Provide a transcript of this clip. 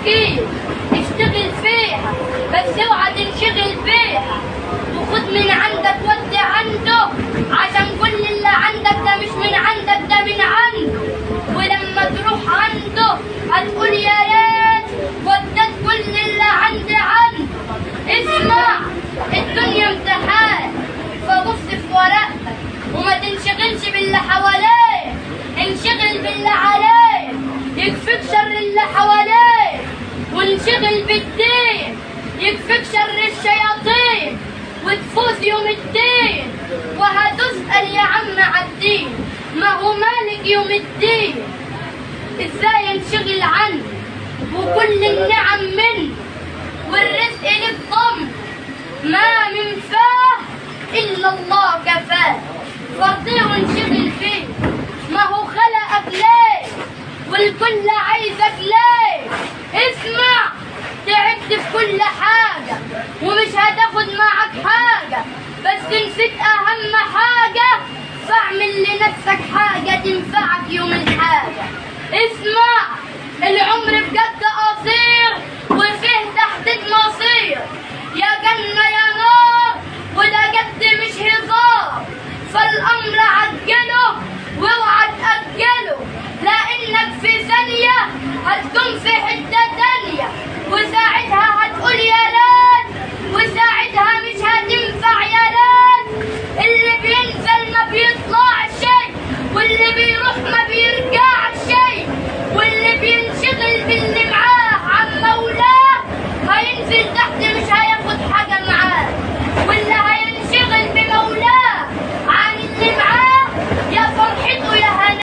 أكيد اشتغل فيها، بس اوعى تنشغل بيها، وخد من عندك ودي عنده، عشان كل اللي عندك ده مش من عندك، ده من عنده. ولما تروح عنده هتقول يا ريت وديت كل اللي عندي عنده. اسمع، الدنيا امتحان، فبص في ورقتك وما تنشغلش باللي حواليك، انشغل باللي عليك، يكفيك شر اللي حواليك، وانشغل بالدين يكفيك شر الشياطين، وتفوز يوم الدين. وهتسأل يا عم عالدين، ما هو مالك يوم الدين. ازاي انشغل عنه وكل النعم منه، والرزق لك ضم، ما من فاه إلا الله كفاه. فارضيه وانشغل فيه، ما هو خلقك ليه والكل عايزك ليه. اسمع، تعبت في كل حاجة ومش هتاخد معك حاجة، بس نسيت أهم حاجة، فاعمل لنفسك حاجة تنفعك يوم الحاجة. اسمع، العمر بجد قصير وفيه تحديد مصير، يا جنة يا نار وده جد مش هزار. فالأمر عجله واوعى تأجله، لأنك في ثانية هتكون في حتة تانية، وساعتها هتقول يا لا